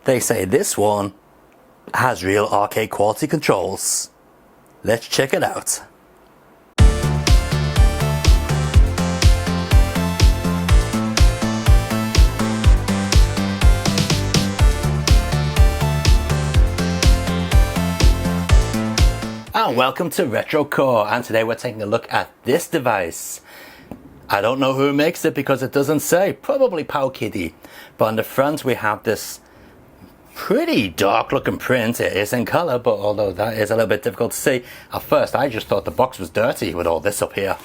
They say this one has real arcade quality controls. Let's check it out. And welcome to Retro Core, and today we're taking a look at this device. I don't know who makes it because it doesn't say, probably PowKiddy. But on the front we have this pretty dark looking print. It is in color, but although that is a little bit difficult to see, at first I just thought the box was dirty with all this up here.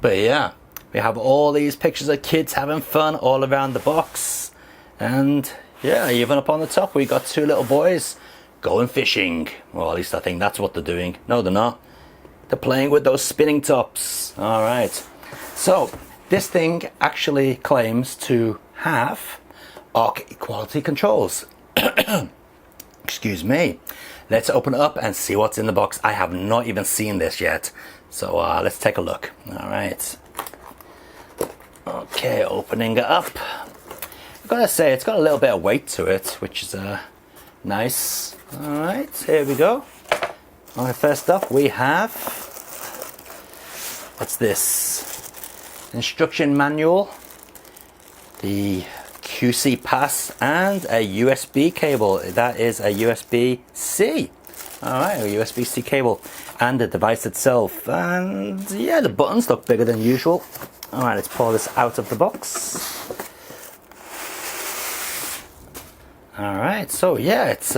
But yeah, we have all these pictures of kids having fun all around the box. And yeah, even up on the top we got two little boys going fishing. Well, at least I think that's what they're doing. No, they're not. They're playing with those spinning tops. All right. So this thing actually claims to have arcade quality controls. Excuse me. Let's open it up and see what's in the box. I have not even seen this yet. So let's take a look. All right. Okay, opening it up. I've got to say, it's got a little bit of weight to it, which is nice. All right, here we go. All right, first up we have, what's this? Instruction manual, the QC pass, and a USB cable. That is a USB-C. All right, a USB-C cable, and the device itself. And yeah, the buttons look bigger than usual. All right, let's pull this out of the box. All right, so yeah, it's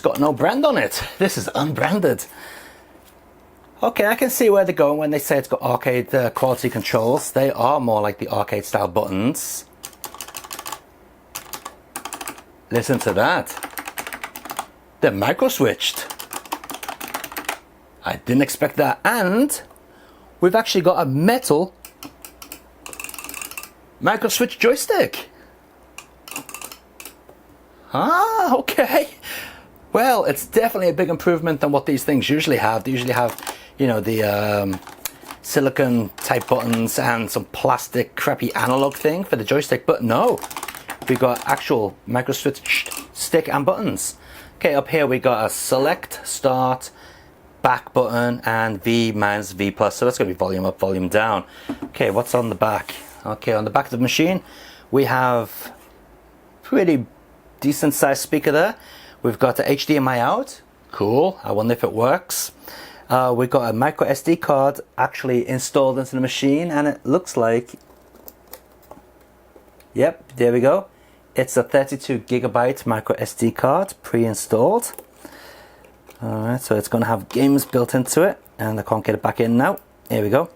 got no brand on it. This is unbranded. Okay, I can see where they're going when they say it's got arcade quality controls. They are more like the arcade style buttons. Listen to that. They're micro switched. I didn't expect that. And we've actually got a metal micro switch joystick. Ah, okay. Well, it's definitely a big improvement than what these things usually have. They usually have, you know, the silicon type buttons and some plastic crappy analog thing for the joystick. But no, we got actual micro switch stick and buttons. Okay, up here we got a select, start, back button, and V minus V plus. So that's going to be volume up, volume down. Okay, what's on the back? Okay, on the back of the machine, we have pretty decent sized speaker there. We've got the HDMI out. Cool. I wonder if it works. We've got a micro SD card actually installed into the machine, and it looks like, yep, there we go. It's a 32 gigabyte micro SD card pre-installed. Alright, so it's going to have games built into it, and I can't get it back in now. Here we go.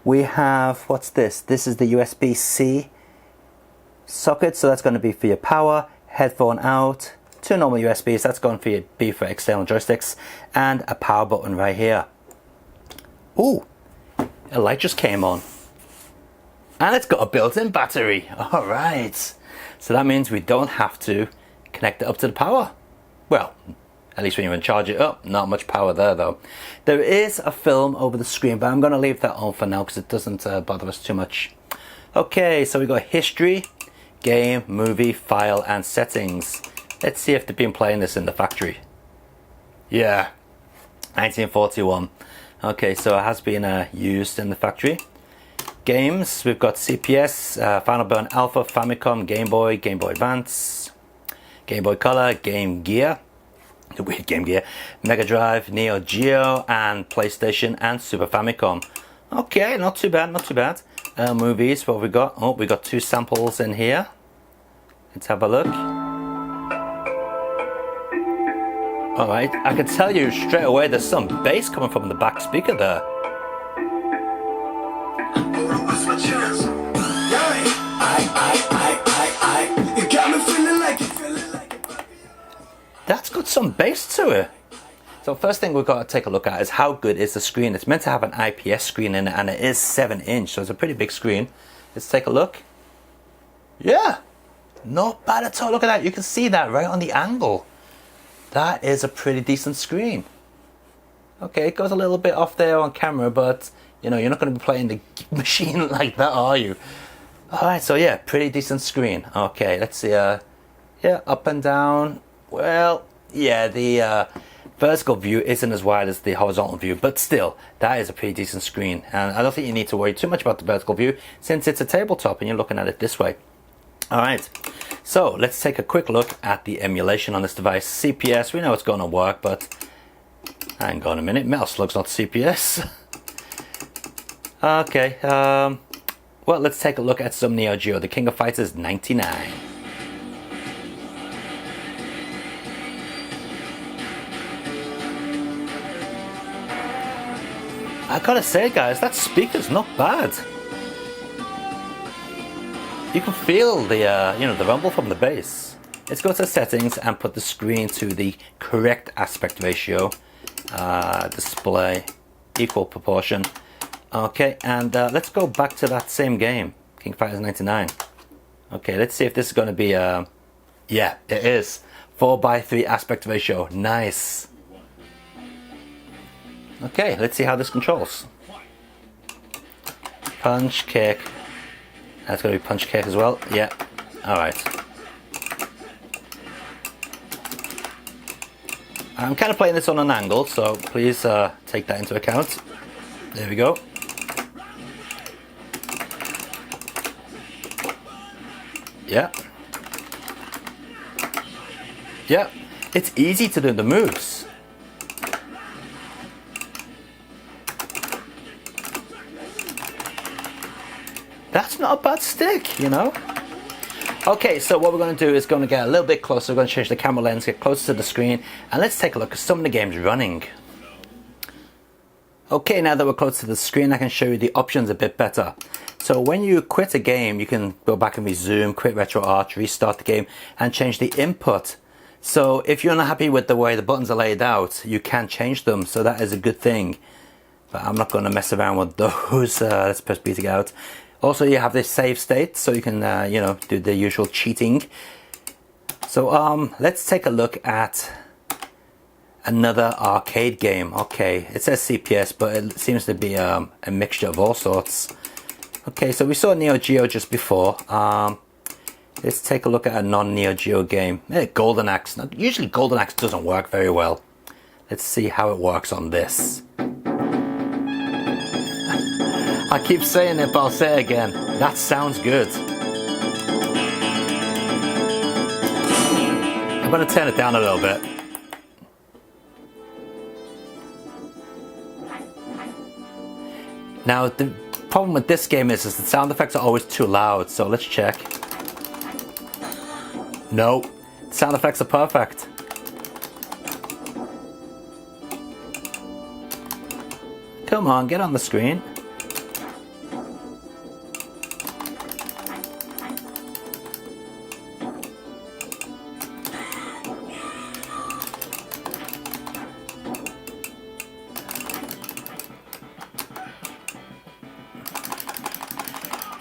We have, what's this? This is the USB-C socket, so that's going to be for your power, headphone out, two normal USBs, that's going to be for external joysticks, and a power button right here. Ooh, a light just came on. And it's got a built-in battery. Alright, so that means we don't have to connect it up to the power. Well, at least when you charge it up, not much power there though. There is a film over the screen, but I'm going to leave that on for now because it doesn't bother us too much. Okay, so we got history, game, movie, file, and settings. Let's see if they've been playing this in the factory. Yeah, 1941. Okay, so it has been used in the factory. Games, we've got CPS, Final Burn Alpha, Famicom, Game Boy, Game Boy Advance, Game Boy Color, Game Gear, the weird Game Gear, Mega Drive, Neo Geo, and PlayStation and Super Famicom. Okay, not too bad, not too bad. Movies, what have we got? Oh, we got two samples in here. Let's have a look. Alright, I can tell you straight away there's some bass coming from the back speaker there. That's got some bass to it. So first thing we've got to take a look at is how good is the screen. It's meant to have an IPS screen in it, and it is 7-inch, so it's a pretty big screen. Let's take a look. Yeah, not bad at all. Look at that, you can see that right on the angle. That is a pretty decent screen. Okay, it goes a little bit off there on camera, but you know, you're not going to be playing the machine like that, are you? Alright, so yeah, pretty decent screen. Okay, let's see, Yeah, up and down. Well, yeah, the vertical view isn't as wide as the horizontal view, but still, that is a pretty decent screen. And I don't think you need to worry too much about the vertical view since it's a tabletop and you're looking at it this way. Alright, so let's take a quick look at the emulation on this device. CPS, we know it's going to work, but hang on a minute, Metal Slug's not CPS. Okay, well, let's take a look at some Neo Geo. The King of Fighters 99. I gotta say, guys, that speaker's not bad. You can feel the, you know, the rumble from the bass. Let's go to settings and put the screen to the correct aspect ratio. Display, equal proportion. Okay, and let's go back to that same game, King of Fighters 99. Okay, let's see if this is going to be, yeah, it is. 4:3 aspect ratio, nice. Okay, let's see how this controls. Punch, kick. That's going to be punch, kick as well, yeah, alright. I'm kind of playing this on an angle, so please take that into account. There we go. Yeah. Yeah, it's easy to do the moves. That's not a bad stick, you know. Okay, so what we're going to do is going to get a little bit closer. We're going to change the camera lens, get closer to the screen, and let's take a look at some of the games running. Okay, now that we're close to the screen, I can show you the options a bit better. So when you quit a game, you can go back and resume, quit RetroArch, restart the game, and change the input. So if you're not happy with the way the buttons are laid out, you can change them, so that is a good thing. But I'm not going to mess around with those. Let's press B to get out. Also, you have this save state, so you can, you know, do the usual cheating. So let's take a look at another arcade game. Okay, it says CPS, but it seems to be a mixture of all sorts. Okay, so we saw Neo Geo just before. Let's take a look at a non-Neo Geo game. Golden Axe. Now, usually Golden Axe doesn't work very well. Let's see how it works on this. I keep saying it, but I'll say it again. That sounds good. I'm going to turn it down a little bit. Now, the problem with this game is the sound effects are always too loud, so let's check. No, the sound effects are perfect. Come on, get on the screen.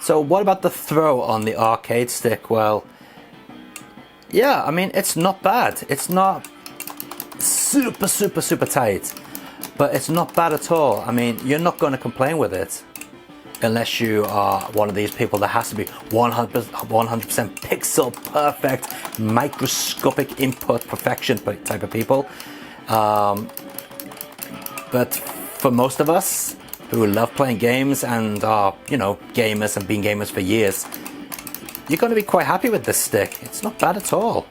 So what about the throw on the arcade stick? Well, yeah, I mean, it's not bad. It's not super tight, but it's not bad at all. I mean, you're not going to complain with it unless you are one of these people that has to be 100% pixel perfect, microscopic input perfection type of people. But for most of us who love playing games and are, you know, gamers and been gamers for years, you're going to be quite happy with this stick. It's not bad at all.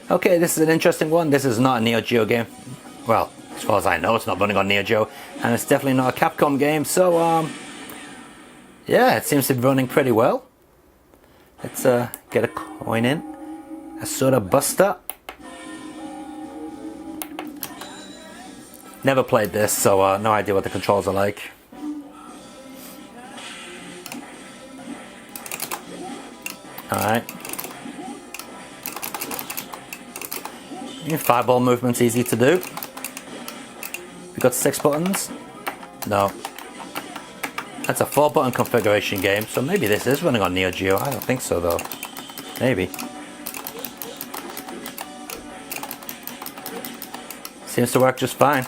Okay, this is an interesting one. This is not a Neo Geo game. Well, as far as I know, it's not running on Neo Geo, and it's definitely not a Capcom game. So, yeah, it seems to be running pretty well. Let's get a coin in. A soda buster. Never played this, so no idea what the controls are like. Alright. Fireball movement's easy to do. We got 6 buttons? No. That's a 4-button configuration game, so maybe this is running on Neo Geo. I don't think so, though. Maybe. Seems to work just fine.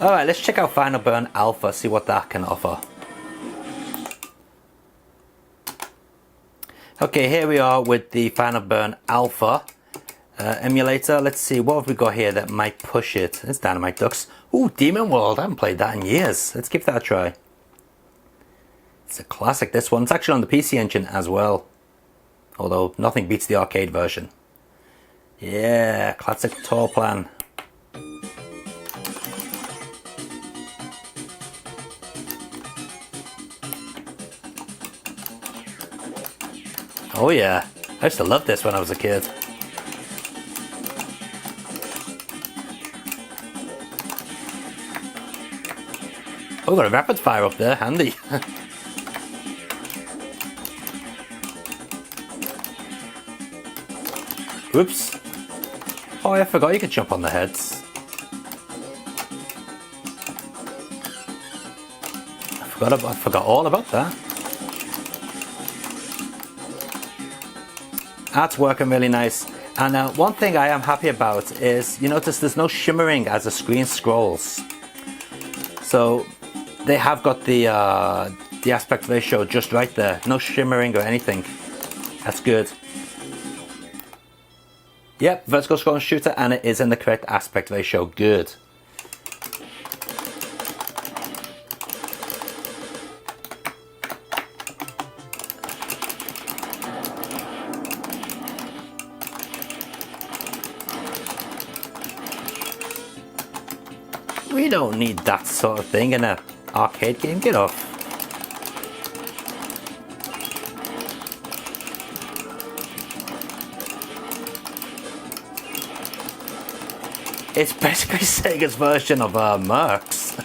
Alright, let's check out Final Burn Alpha, see what that can offer. Okay, here we are with the Final Burn Alpha emulator. Let's see, what have we got here that might push it? It's Dynamite Ducks. Ooh, Demon World, I haven't played that in years. Let's give that a try. It's a classic, this one. It's actually on the PC Engine as well. Although, nothing beats the arcade version. Yeah, classic tour plan. Oh yeah, I used to love this when I was a kid. Oh, got a rapid fire up there, handy. Whoops. Oh, I forgot you could jump on the heads. I forgot all about that. That's working really nice. And one thing I am happy about is, you notice there's no shimmering as the screen scrolls. So they have got the aspect ratio just right there. No shimmering or anything. That's good. Yep, vertical scrolling shooter, and it is in the correct aspect ratio. Good. We don't need that sort of thing in an arcade game. Get off. It's basically Sega's version of Mercs,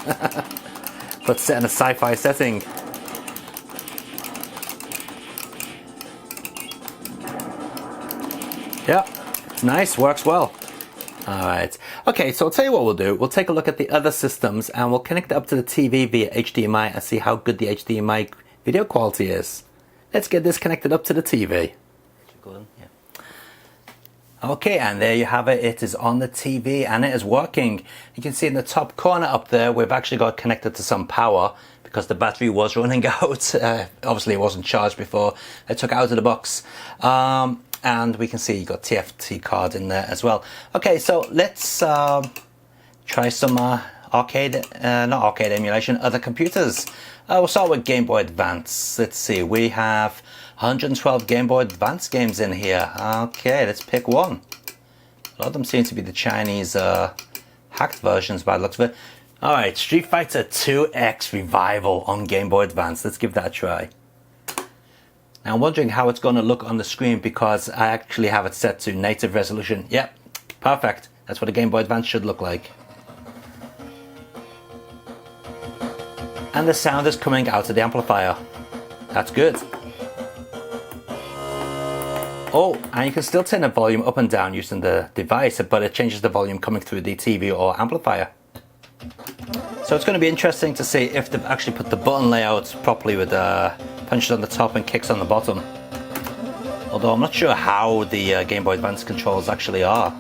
but set in a sci-fi setting. Yeah, it's nice, works well. Alright, okay, so I'll tell you what we'll do. We'll take a look at the other systems and we'll connect it up to the TV via HDMI and see how good the HDMI video quality is. Let's get this connected up to the TV. Okay, and there you have it. It is on the TV and it is working. You can see in the top corner up there, we've actually got connected to some power because the battery was running out. Obviously it wasn't charged before I took it out of the box. And we can see you got TFT card in there as well. Okay, so let's try some arcade, not arcade emulation, other computers. We'll start with Game Boy Advance. Let's see, we have 112 Game Boy Advance games in here. Okay, let's pick one. A lot of them seem to be the Chinese hacked versions by the looks of it. Alright, Street Fighter 2X Revival on Game Boy Advance. Let's give that a try. Now I'm wondering how it's going to look on the screen because I actually have it set to native resolution. Yep, perfect. That's what a Game Boy Advance should look like. And the sound is coming out of the amplifier. That's good. Oh, and you can still turn the volume up and down using the device, but it changes the volume coming through the TV or amplifier. So it's going to be interesting to see if they've actually put the button layout properly with punches on the top and kicks on the bottom. Although I'm not sure how the Game Boy Advance controls actually are.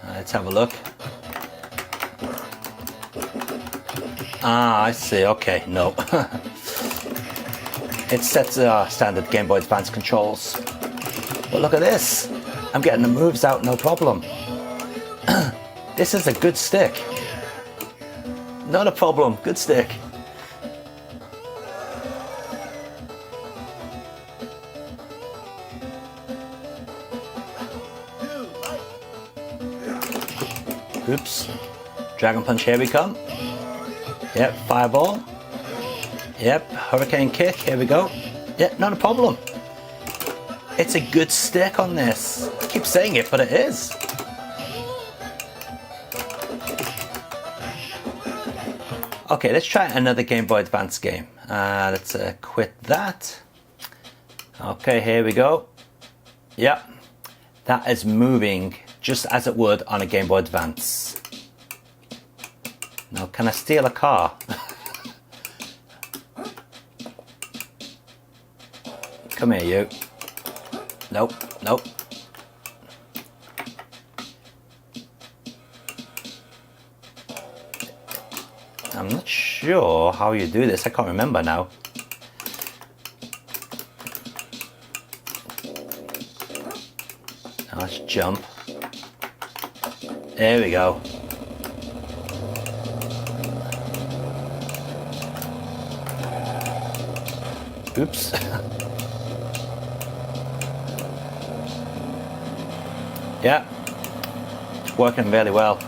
Let's have a look. Ah, I see. Okay, no. It's set to standard Game Boy Advance controls. But look at this. I'm getting the moves out, no problem. This is a good stick. Not a problem, good stick. Oops. Dragon Punch, here we come. Yep, Fireball. Yep, Hurricane Kick, here we go. Yep, not a problem. It's a good stick on this. I keep saying it, but it is. Okay, let's try another Game Boy Advance game. Let's quit that. Okay, here we go. Yep, that is moving just as it would on a Game Boy Advance. Now, can I steal a car? Come here, you. Nope, nope. I'm not sure how you do this. I can't remember now. Now let's jump. There we go. Oops. Yeah, it's working really well.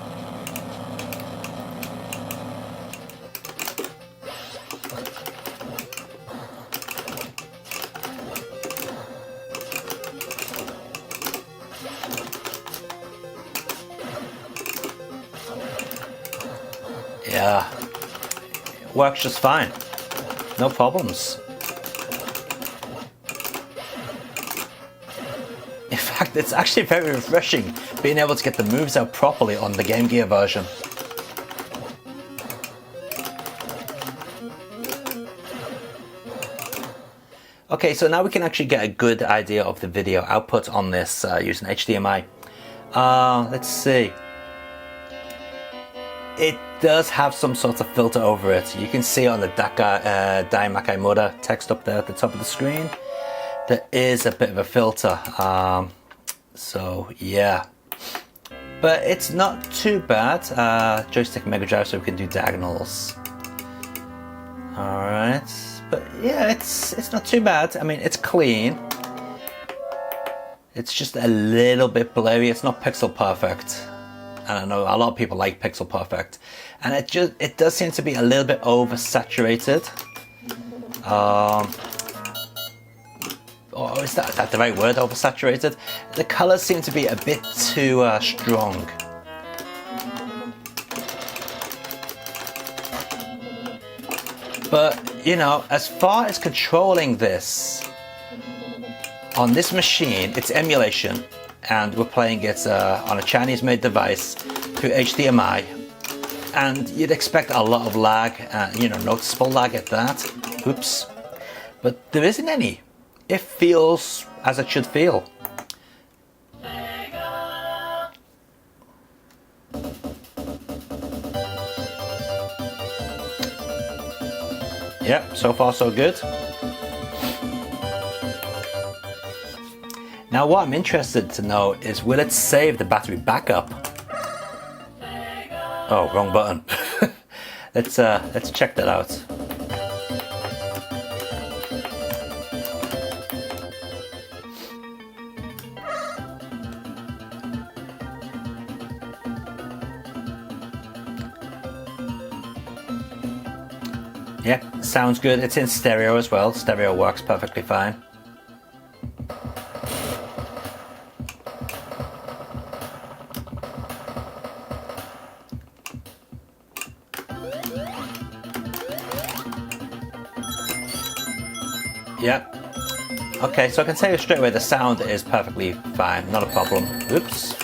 Yeah, it works just fine. No problems. In fact, it's actually very refreshing being able to get the moves out properly on the Game Gear version. Okay, so now we can actually get a good idea of the video output on this using HDMI. Let's see. It does have some sort of filter over it. You can see on the Dai Makai Moda text up there at the top of the screen. There is a bit of a filter, so yeah, but it's not too bad. Joystick Mega Drive, so we can do diagonals. All right, but yeah, it's not too bad. I mean, it's clean. It's just a little bit blurry. It's not pixel perfect, and I know a lot of people like pixel perfect, and it does seem to be a little bit oversaturated. Or is that the right word, oversaturated? The colors seem to be a bit too strong. But, you know, as far as controlling this, on this machine, it's emulation, and we're playing it on a Chinese-made device through HDMI, and you'd expect a lot of lag, you know, noticeable lag at that. Oops. But there isn't any. It feels as it should feel. Yep, so far so good. Now what I'm interested to know is, will it save the battery backup? Oh, wrong button. Let's check that out. Yeah, sounds good. It's in stereo as well. Stereo works perfectly fine. Yeah. Okay, so I can tell you straight away the sound is perfectly fine, not a problem. Oops.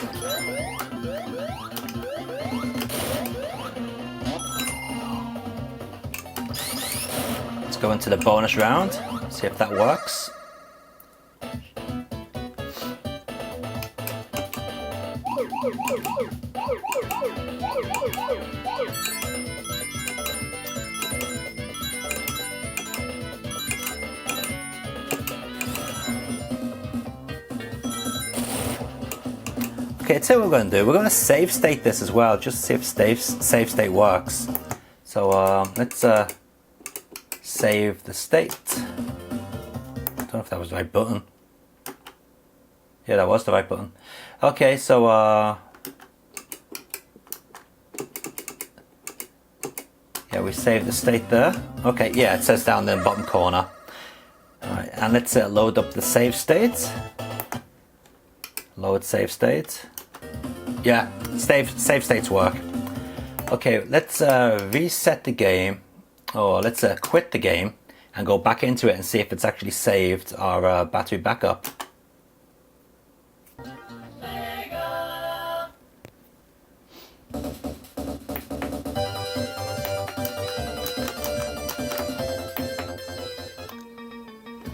Go into the bonus round, see if that works. Okay, so what we're going to do, we're going to save state this as well, just to see if save state works. So let's save the state. I don't know if that was the right button. Yeah, that was the right button. Okay, so yeah, we saved the state there. Okay, yeah, it says down there in the bottom corner. Alright, and let's load up the save state. Load save state. Yeah, save states work. Okay, let's reset the game. Or let's quit the game and go back into it and see if it's actually saved our battery backup.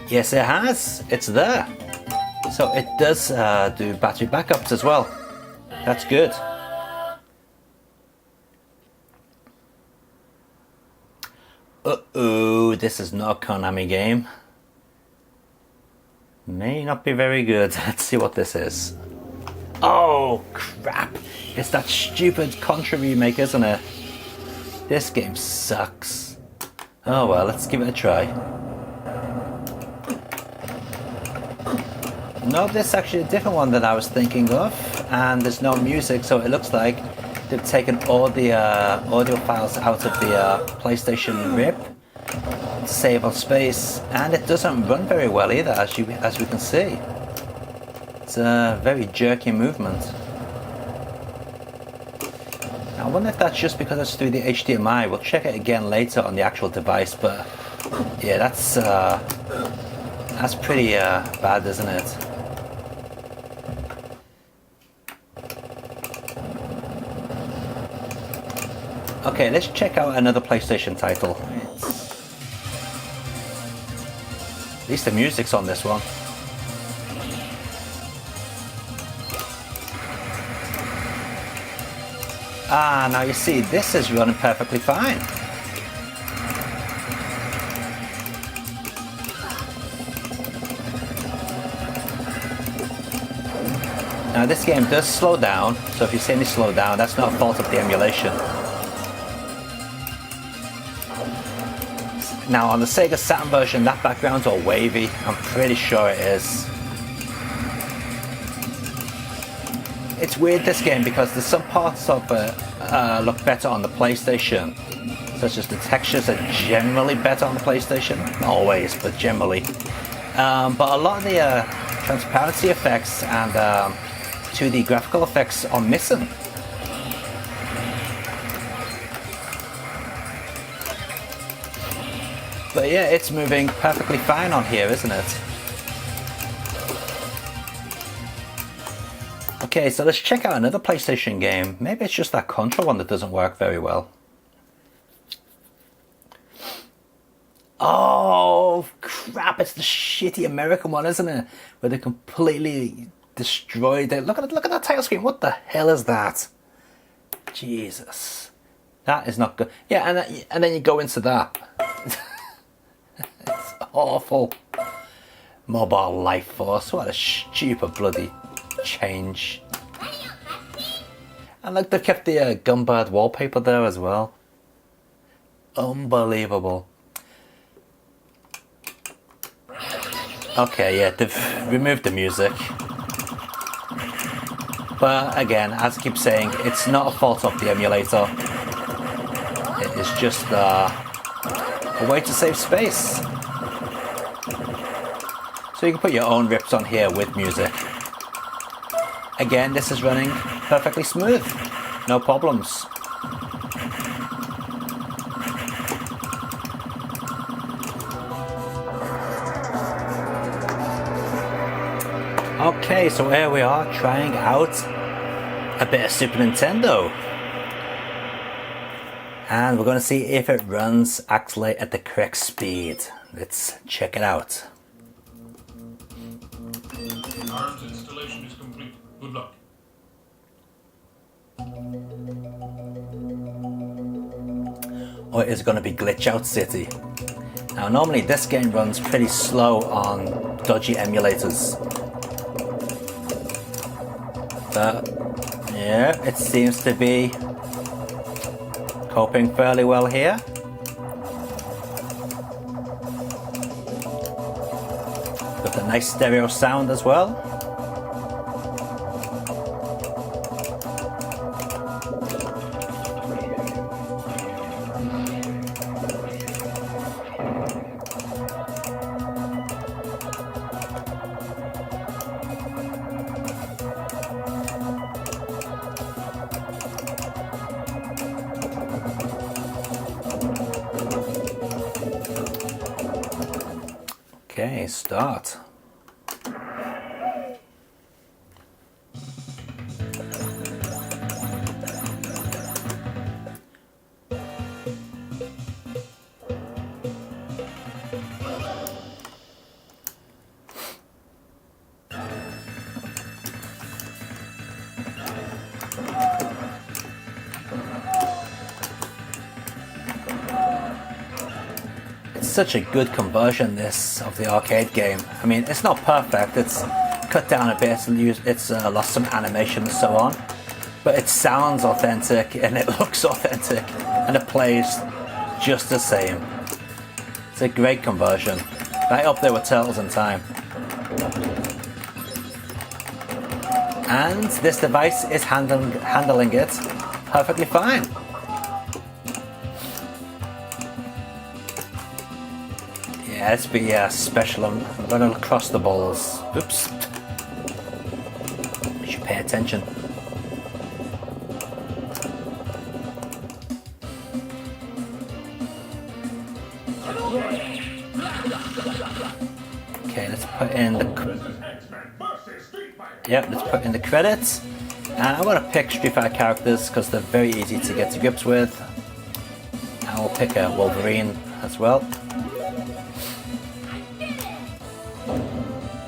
Yes, it has. It's there. So it does do battery backups as well. That's good. this is not a Konami game. May not be very good. Let's see what this is. Oh crap! It's that stupid Contra remake, isn't it? This game sucks. Oh well, let's give it a try. No, this is actually a different one that I was thinking of, and there's no music, so it looks like they've taken all the audio files out of the PlayStation RIP to save on space, and it doesn't run very well either, as we can see. It's a very jerky movement. Now, I wonder if that's just because it's through the HDMI. We'll check it again later on the actual device, but yeah, that's pretty bad, isn't it? Okay, let's check out another PlayStation title. At least the music's on this one. Ah, now you see, this is running perfectly fine. Now this game does slow down, so if you see me slow down, that's not a fault of the emulation. Now on the Sega Saturn version, that background's all wavy. I'm pretty sure it is. It's weird, this game, because there's some parts of it look better on the PlayStation, such as the textures are generally better on the PlayStation. Not always, but generally. But a lot of the transparency effects and 2D graphical effects are missing. But yeah, it's moving perfectly fine on here, isn't it? Okay, so let's check out another PlayStation game. Maybe it's just that Contra one that doesn't work very well. Oh crap, it's the shitty American one, isn't it? Where they completely destroyed it. Look at that title screen. What the hell is that? Jesus. That is not good. Yeah, and then you go into that. It's awful. Mobile Life Force. What a stupid bloody change. And look, they've kept the Gumbird wallpaper there as well. Unbelievable. Okay, yeah, they've removed the music. But again, as I keep saying, it's not a fault of the emulator. It is just a way to save space. So you can put your own rips on here with music. Again, this is running perfectly smooth. No problems. Okay, so here we are trying out a bit of Super Nintendo. And we're going to see if it runs actually at the correct speed. Let's check it out. ARM's installation is complete. Good luck. Or is it going to be Glitch Out City? Now normally this game runs pretty slow on dodgy emulators. But yeah, it seems to be coping fairly well here. Got a nice stereo sound as well. Okay, start. such a good conversion, this, of the arcade game. I mean, it's not perfect, it's cut down a bit, it's lost some animation and so on, but it sounds authentic and it looks authentic and it plays just the same. It's a great conversion, right up there with Turtles in Time. And this device is handling it perfectly fine. Yeah, let's be special. I'm running across the balls. Oops. You should pay attention. Okay, let's put in the... Yep, let's put in the credits. And I want to pick Street Fighter characters because they're very easy to get to grips with. And we'll pick a Wolverine as well.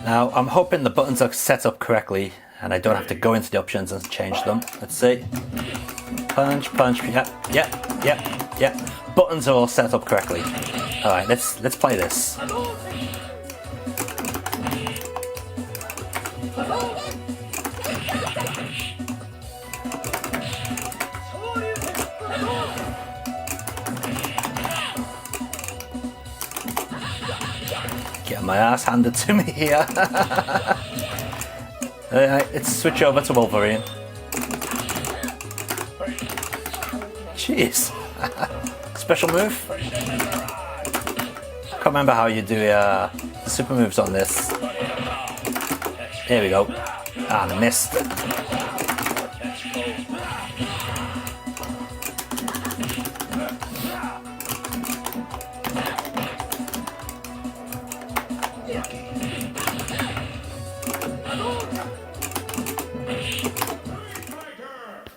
Now, I'm hoping the buttons are set up correctly and I don't have to go into the options and change them. Let's see. Punch, punch, yep. Buttons are all set up correctly. Alright, let's play this. Get my ass handed to me here. Alright, let's switch over to Wolverine. Jeez. Special move? Can't remember how you do the super moves on this. Here we go. Ah, I missed.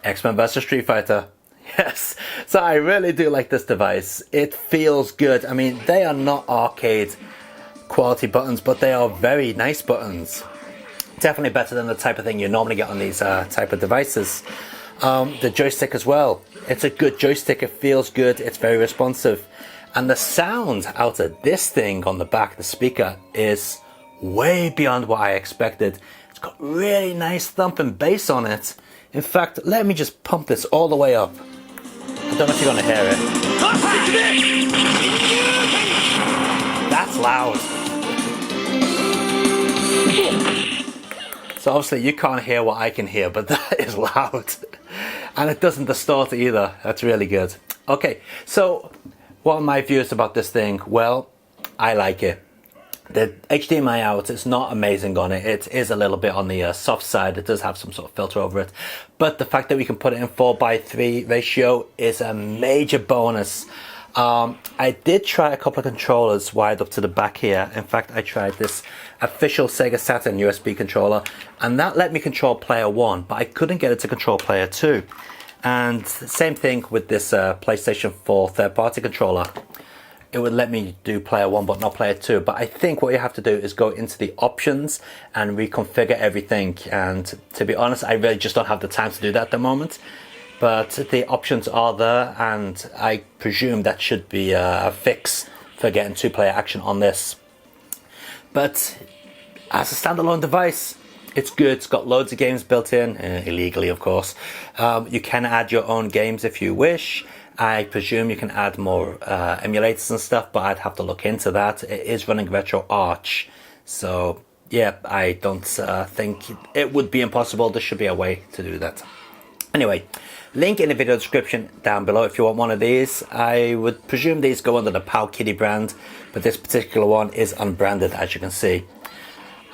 X-Men vs Street Fighter. Yes, so I really do like this device. It feels good. I mean, they are not arcade quality buttons, but they are very nice buttons. Definitely better than the type of thing you normally get on these type of devices. The joystick as well. It's a good joystick. It feels good. It's very responsive. And the sound out of this thing on the back of the speaker is way beyond what I expected. It's got really nice thumping bass on it. In fact, let me just pump this all the way up. I don't know if you're going to hear it. That's loud. So obviously you can't hear what I can hear, but that is loud. And it doesn't distort either. That's really good. Okay, so what are my views about this thing? Well, I like it. The HDMI out is not amazing on it. It is a little bit on the soft side. It does have some sort of filter over it. But the fact that we can put it in 4:3 ratio is a major bonus. I did try a couple of controllers wired up to the back here. In fact, I tried this official Sega Saturn USB controller, and that let me control player 1, but I couldn't get it to control player 2. And same thing with this PlayStation 4 third-party controller. It would let me do player 1 but not player 2, but I think what you have to do is go into the options and reconfigure everything, and to be honest, I really just don't have the time to do that at the moment. But the options are there, and I presume that should be a fix for getting 2-player action on this. But as a standalone device, it's good. It's got loads of games built in, illegally of course. You can add your own games if you wish. I presume you can add more emulators and stuff, but I'd have to look into that. It is running RetroArch, so yeah, I don't think it would be impossible. There should be a way to do that. Anyway, link in the video description down below if you want one of these. I would presume these go under the PowKiddy brand, but this particular one is unbranded, as you can see.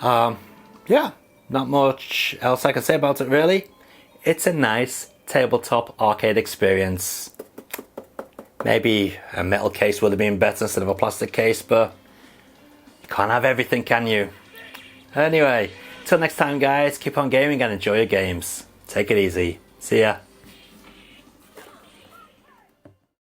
Yeah, not much else I can say about it really. It's a nice tabletop arcade experience. Maybe a metal case would have been better instead of a plastic case, but you can't have everything, can you? Anyway, till next time guys, keep on gaming and enjoy your games. Take it easy. See ya.